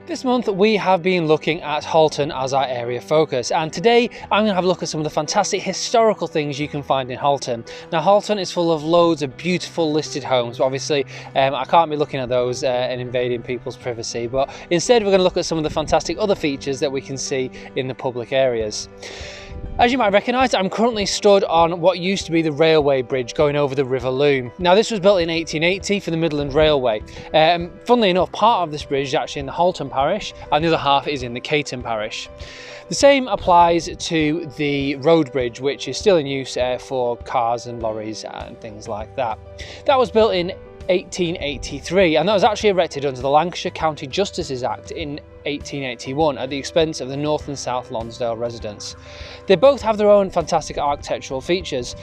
This month we have been looking at Halton as our area focus, and today I'm going to have a look at some of the fantastic historical things you can find in Halton. Now Halton is full of loads of beautiful listed homes, but obviously I can't be looking at those and invading people's privacy, but instead we're going to look at some of the fantastic other features that we can see in the public areas. As you might recognise, I'm currently stood on what used to be the railway bridge going over the River Loom. Now this was built in 1880 for the Midland Railway. Funnily enough, part of this bridge is actually in the Halton parish and the other half is in the Caton parish. The same applies to the road bridge, which is still in use for cars and lorries and things like that. That was built in 1883, and that was actually erected under the Lancashire County Justices Act in 1881 at the expense of the North and South Lonsdale residents. They both have their own fantastic architectural features.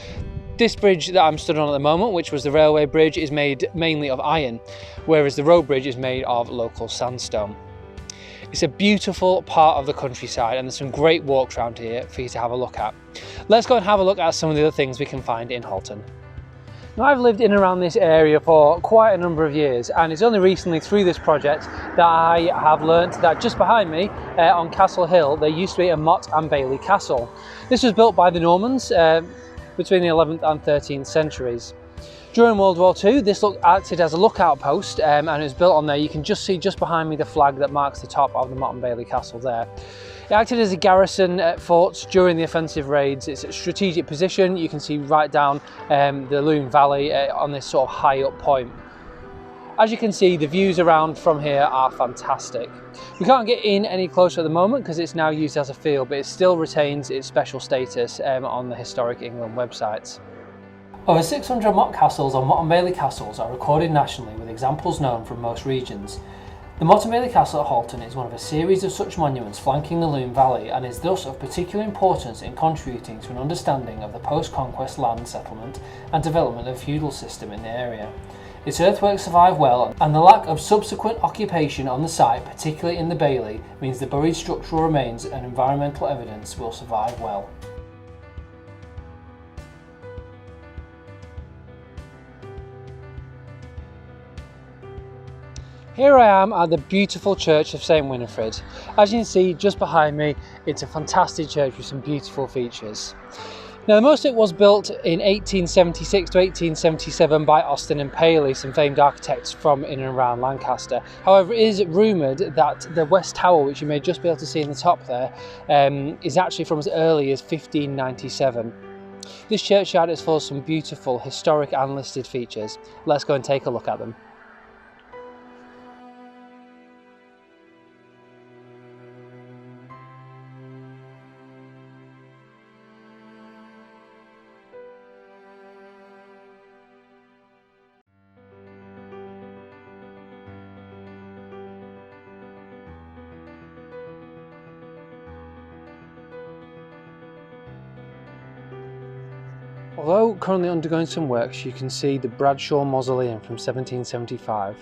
This bridge that I'm stood on at the moment, which was the railway bridge, is made mainly of iron, whereas the road bridge is made of local sandstone. It's a beautiful part of the countryside and there's some great walks around here for you to have a look at. Let's go and have a look at some of the other things we can find in Halton. Now, I've lived in and around this area for quite a number of years, and it's only recently through this project that I have learnt that just behind me on Castle Hill there used to be a Motte and Bailey castle. This was built by the Normans between the 11th and 13th centuries. During World War II this acted as a lookout post and it was built on there. You can just see just behind me the flag that marks the top of the Motte and Bailey castle there. It acted as a garrison fort during the offensive raids. It's a strategic position. You can see right down the Loom Valley on this sort of high up point. As you can see, the views around from here are fantastic. We can't get in any closer at the moment because it's now used as a field, but it still retains its special status on the Historic England websites. Over 600 Motte castles or Motte and Bailey castles are recorded nationally, with examples known from most regions. The Motte and Bailey Castle at Halton is one of a series of such monuments flanking the Loom Valley and is thus of particular importance in contributing to an understanding of the post-conquest land settlement and development of feudal system in the area. Its earthworks survive well, and the lack of subsequent occupation on the site, particularly in the Bailey, means the buried structural remains and environmental evidence will survive well. Here I am at the beautiful church of St Winifred. As you can see just behind me, it's a fantastic church with some beautiful features. Now most of it was built in 1876 to 1877 by Austin and Paley, some famed architects from in and around Lancaster. However, it is rumoured that the West Tower, which you may just be able to see in the top there, is actually from as early as 1597. This churchyard is full of some beautiful historic and listed features. Let's go and take a look at them. Although currently undergoing some works, you can see the Bradshaw Mausoleum from 1775.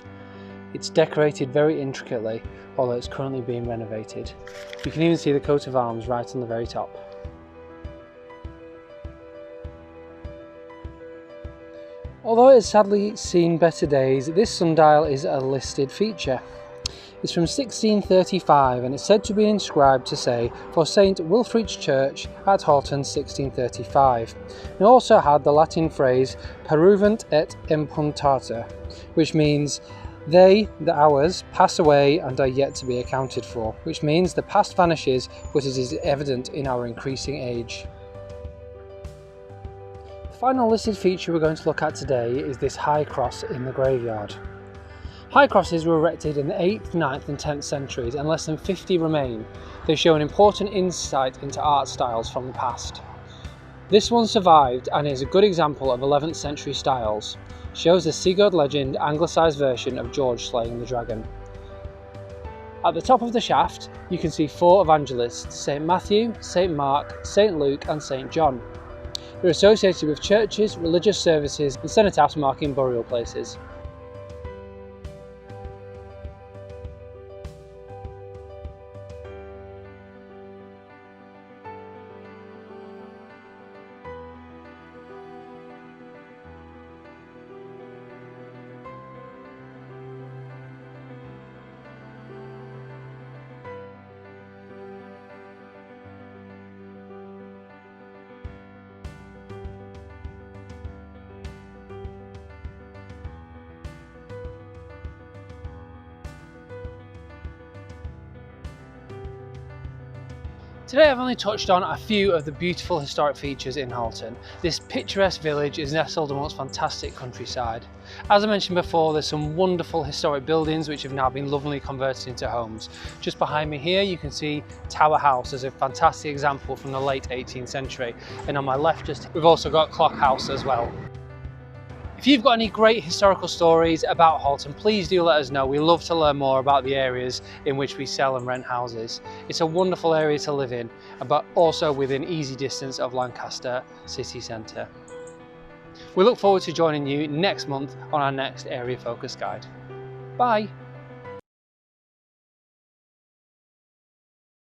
It's decorated very intricately, although it's currently being renovated. You can even see the coat of arms right on the very top. Although it has sadly seen better days, this sundial is a listed feature. It's from 1635 and it's said to be inscribed to say, "For St Wilfrid's Church at Halton 1635." It also had the Latin phrase "peruvant et impuntata," which means they, the hours, pass away and are yet to be accounted for, which means the past vanishes but it is evident in our increasing age. The final listed feature we're going to look at today is this high cross in the graveyard. High crosses were erected in the 8th, 9th and 10th centuries and less than 50 remain. They show an important insight into art styles from the past. This one survived and is a good example of 11th century styles. Shows the Sigurd legend anglicised version of George slaying the dragon. At the top of the shaft you can see 4 evangelists, St Matthew, St Mark, St Luke and St John. They're associated with churches, religious services and cenotaphs marking burial places. Today I've only touched on a few of the beautiful historic features in Halton. This picturesque village is nestled amongst fantastic countryside. As I mentioned before, there's some wonderful historic buildings which have now been lovingly converted into homes. Just behind me here you can see Tower House as a fantastic example from the late 18th century, and on my left we've also got Clock House as well. If you've got any great historical stories about Halton, please do let us know. We love to learn more about the areas in which we sell and rent houses. It's a wonderful area to live in, but also within easy distance of Lancaster city centre. We look forward to joining you next month on our next area focus guide. Bye!